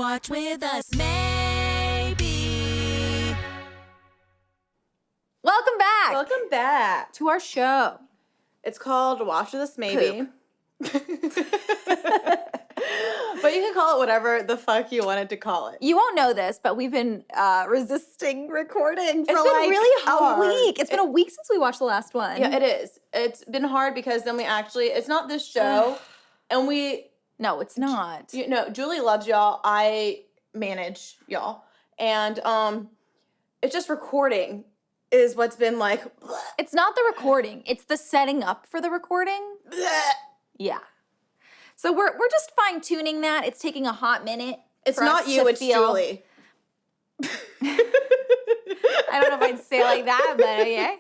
watch with us, maybe. Welcome back. Welcome back to our show. It's called Watch With Us, maybe. But you can call it whatever the fuck you wanted to call it. You won't know this, but we've been resisting recording for It's been like really hard. a week. It's been a week since we watched the last one. Yeah, it is. It's been hard because then we actually, it's not this show, and we... No, it's not. Julie loves y'all. I manage y'all. And it's just recording is what's been like... It's not the recording. It's the setting up for the recording. Yeah. So we're just fine-tuning that. It's taking a hot minute. It's not you, it's Julie. I don't know if I'd say it like that, but yeah.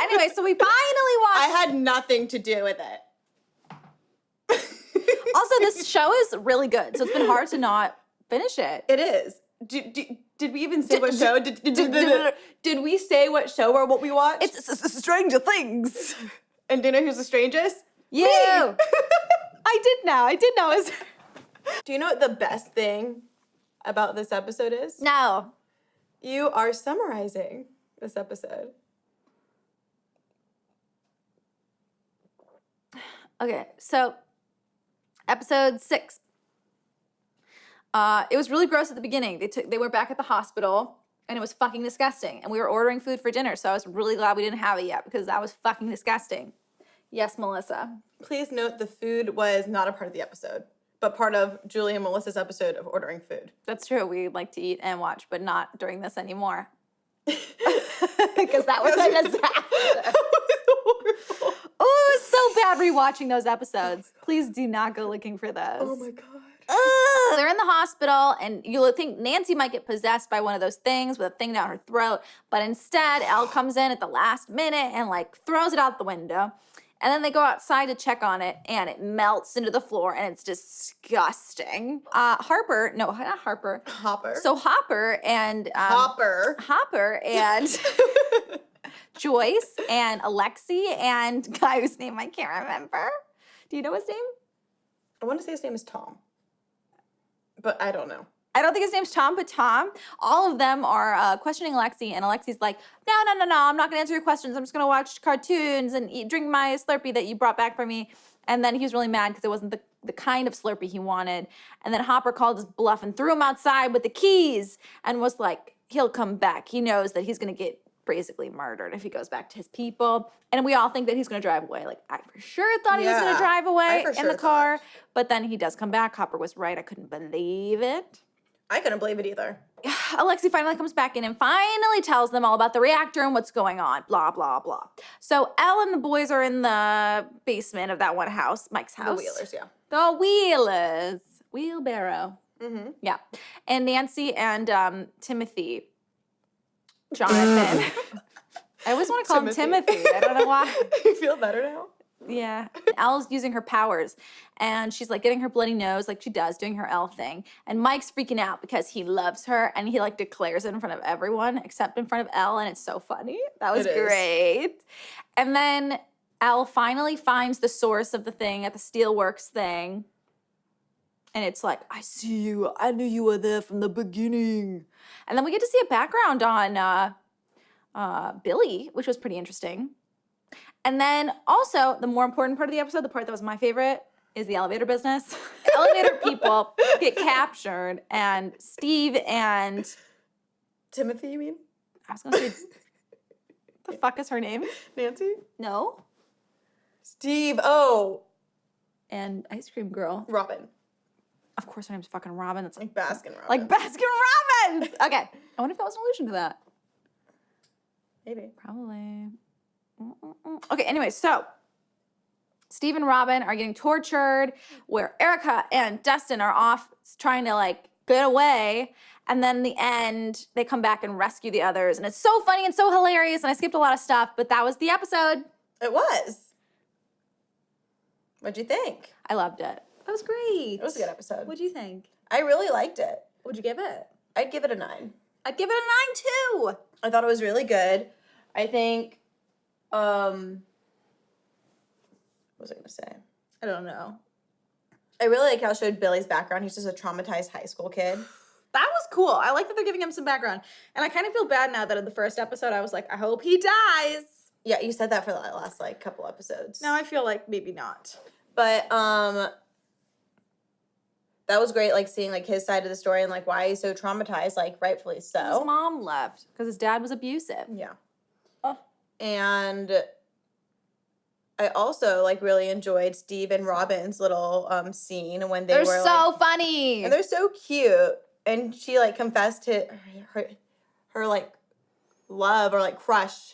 Anyway, so we finally watched... I had nothing to do with it. Also, this show is really good, so it's been hard to not finish it. It is. Did we even say what show? Did we say what show or what we watched? It's Stranger Things. And do you know who's the strangest? You. I did know. Do you know what the best thing about this episode is? No. You are summarizing this episode. Okay, so episode 6. It was really gross at the beginning. They were back at the hospital, and it was fucking disgusting. And we were ordering food for dinner, so I was really glad we didn't have it yet because that was fucking disgusting. Yes, Melissa. Please note the food was not a part of the episode, but part of Julie and Melissa's episode of ordering food. That's true. We like to eat and watch, but not during this anymore. Because that was a disaster. That was horrible. Oh, it was so bad rewatching those episodes. Please do not go looking for those. Oh my God. They're in the hospital, and you think Nancy might get possessed by one of those things with a thing down her throat, but instead, Elle comes in at the last minute and, throws it out the window. And then they go outside to check on it, and it melts into the floor, and it's disgusting. Hopper. So Hopper and... Hopper and Joyce and Alexi and guy whose name I can't remember. Do you know his name? I want to say his name is Tom, but I don't know. I don't think his name's Tom, but Tom. All of them are questioning Alexi, and Alexi's like, no, I'm not going to answer your questions. I'm just going to watch cartoons and drink my Slurpee that you brought back for me. And then he was really mad because it wasn't the kind of Slurpee he wanted. And then Hopper called his bluff and threw him outside with the keys and was like, he'll come back. He knows that he's going to get basically murdered if he goes back to his people. And we all think that he's going to drive away. I for sure thought he was going to drive away in the car. But then he does come back. Hopper was right. I couldn't believe it. I couldn't believe it either. Alexi finally comes back in and finally tells them all about the reactor and what's going on. Blah, blah, blah. So Elle and the boys are in the basement of that one house, Mike's house. The Wheelers, yeah. The Wheelers. Wheelbarrow. Mm-hmm. Yeah. And Nancy and Timothy. Jonathan. I always want to call him Timothy. I don't know why. You feel better now? Yeah. Elle's using her powers, and she's getting her bloody nose like she does, doing her Elle thing. And Mike's freaking out because he loves her, and he declares it in front of everyone except in front of Elle, and it's so funny. That was great. And then Elle finally finds the source of the thing at the Steelworks thing. And it's like, I see you. I knew you were there from the beginning. And then we get to see a background on Billy, which was pretty interesting. And then also, the more important part of the episode, the part that was my favorite, is the elevator business. Elevator people get captured, and Steve and... Timothy, you mean? I was going to say... the fuck is her name? Nancy? No. Steve, oh. And Ice Cream Girl. Robin. Of course her name's fucking Robin. It's like Baskin Robbins. Like Baskin Robbins! Okay. I wonder if that was an allusion to that. Maybe. Probably. Okay, anyway, so Steve and Robin are getting tortured, where Erica and Dustin are off trying to get away, and then in the end they come back and rescue the others, and it's so funny and so hilarious, and I skipped a lot of stuff, but that was the episode. It was. What'd you think? I loved it. That was great. It was a good episode. What'd you think? I really liked it. What'd you give it? I'd give it a 9. I'd give it a 9 too. I thought it was really good. I think, what was I going to say? I don't know. I really like how it showed Billy's background. He's just a traumatized high school kid. That was cool. I like that they're giving him some background. And I kind of feel bad now that in the first episode I was like, I hope he dies. Yeah, you said that for the last like couple episodes. Now I feel like maybe not. But that was great, like seeing like his side of the story and like why he's so traumatized, like rightfully so. His mom left because his dad was abusive. Yeah. Oh. And I also like really enjoyed Steve and Robin's little scene when They're were so like, funny. and they're so cute. And she like confessed to her like love or like crush.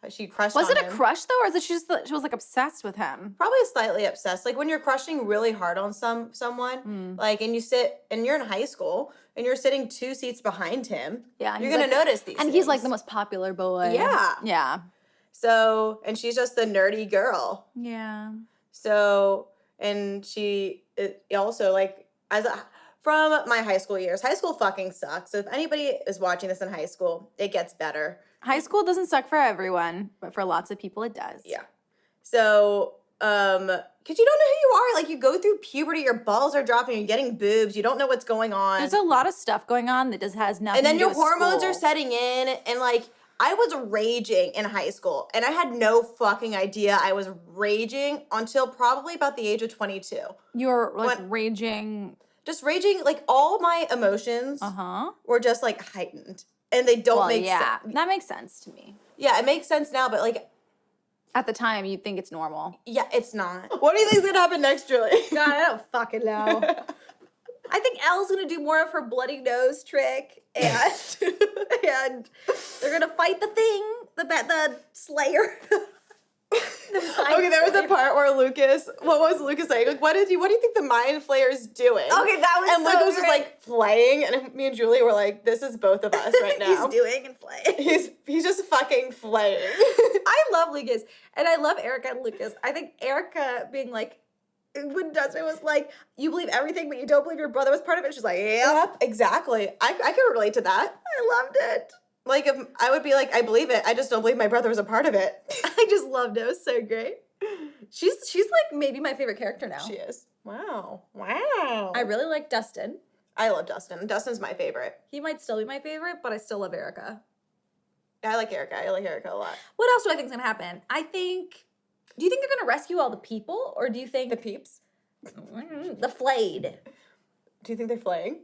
She crushed Was on it a him. crush though, or is it just that she was like obsessed with him? Probably slightly obsessed. Like when you're crushing really hard on someone, like, and you sit and you're in high school and you're sitting 2 seats behind him. Yeah, you're gonna notice these. And things. he's like the most popular boy. Yeah. Yeah. So, and she's just the nerdy girl. Yeah. So, and it also like from my high school years, high school fucking sucks. So if anybody is watching this in high school, it gets better. High school doesn't suck for everyone, but for lots of people it does. Yeah. So, because you don't know who you are. Like, you go through puberty, your balls are dropping, you're getting boobs, you don't know what's going on. There's a lot of stuff going on that just has nothing And then to do your with hormones are school. setting in, and like, I was raging in high school, and I had no fucking idea I was raging until probably about the age of 22. You're like raging. Just raging, like, all my emotions were just like heightened. And they don't make sense. That makes sense to me. Yeah, it makes sense now, but like at the time you'd think it's normal. Yeah, it's not. What do you think's gonna happen next, Julie? God, I don't fucking know. I think Elle's gonna do more of her bloody nose trick, and and they're gonna fight the Slayer. Okay, there was a part where what was Lucas saying? Like, what do you think the Mind Flayer's doing? Okay, that was and so Lucas was great. like playing, and me and Julie were like, this is both of us right now. He's doing and playing. He's just fucking playing. I love Lucas, and I love Erica and Lucas. I think Erica being like, when Dustin was like, you believe everything, but you don't believe your brother was part of it. She's like, Yep, exactly. I can relate to that. I loved it. Like, if I would be like, I believe it. I just don't believe my brother was a part of it. I just loved it. It was so great. She's like maybe my favorite character now. She is. Wow. Wow. I really like Dustin. I love Dustin. Dustin's my favorite. He might still be my favorite, but I still love Erica. I like Erica. I like Erica a lot. What else do I think is gonna happen? Do you think they're gonna rescue all the people, or do you think The peeps? the flayed? Do you think they're flaying?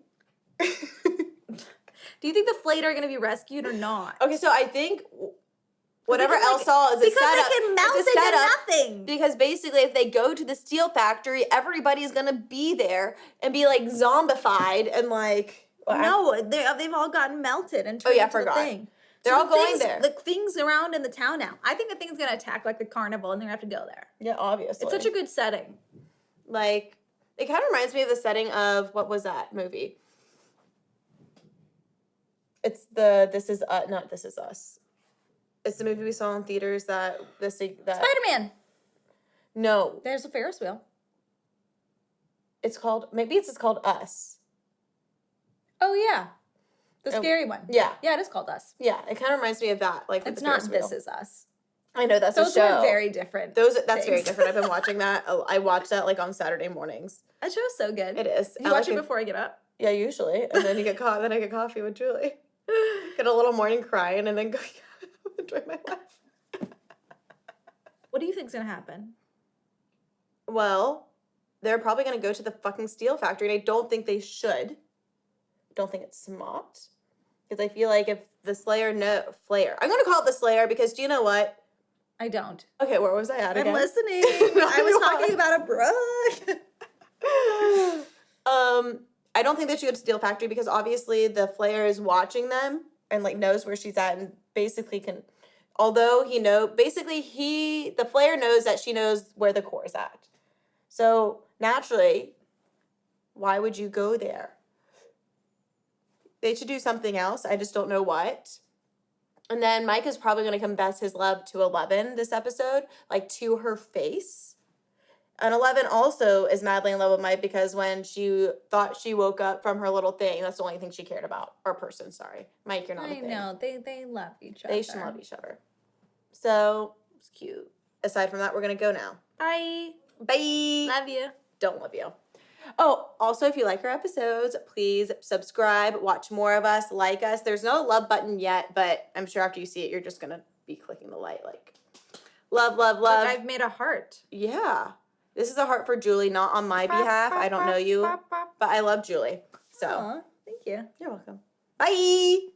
Do you think the flayed are gonna be rescued or not? Okay, so I think whatever Because, else saw is a because setup. they can melt It's a into setup. nothing. Because basically, if they go to the steel factory, everybody's gonna be there and be like zombified and like. No, they've all gotten melted and turned Oh, yeah, I into the forgot. thing. They're all going there. The things around in the town now. I think the thing's gonna attack like the carnival, and they're gonna have to go there. Yeah, obviously. It's such a good setting. Like, it kind of reminds me of the setting of what was that movie? It's This Is not This Is Us. It's the movie we saw in theaters that Spider-Man. No, There's a Ferris wheel. it's called Us. Oh yeah, the scary one. Yeah, Yeah, it is called Us. yeah. It kind of reminds me of that. Like with It's the not Ferris wheel. This Is Us. I know that's Those a show. were very different. That's very things. different. I've been watching that. I watch that like on Saturday mornings. That show's so good. It is. You watch it before I get up? Yeah, usually, and then you get then I get coffee with Julie. Get a little morning crying, and then go enjoy my life. What do you think's gonna happen? Well, they're probably gonna go to the fucking steel factory, and I don't think they should. I don't think it's smart. Because I feel like if the Flayer, I'm gonna call it the Slayer because do you know what? I don't. Okay, where was I at again? I'm listening. No, I was you talking are. about a brook. I don't think they should go to Steel Factory because obviously the Flayer is watching them and like knows where she's at and basically can. Although the Flayer knows that she knows where the core is at. So naturally, why would you go there? They should do something else. I just don't know what. And then Mike is probably going to confess his love to 11 this episode, like to her face. And 11 also is madly in love with Mike because when she thought she woke up from her little thing, that's the only thing she cared about. Or person, sorry. Mike, you're not a thing. I know. They love each other. They should love each other. So, It's cute. aside from that, we're going to go now. Bye. Bye. Love you. Don't love you. Oh, also, if you like our episodes, please subscribe, watch more of us, like us. There's no love button yet, but I'm sure after you see it, you're just going to be clicking the like. Love, love, love. Look, I've made a heart. Yeah. This is a heart for Julie, not on my behalf. I don't know you, but I love Julie. So, Aw, thank you. you're welcome. Bye.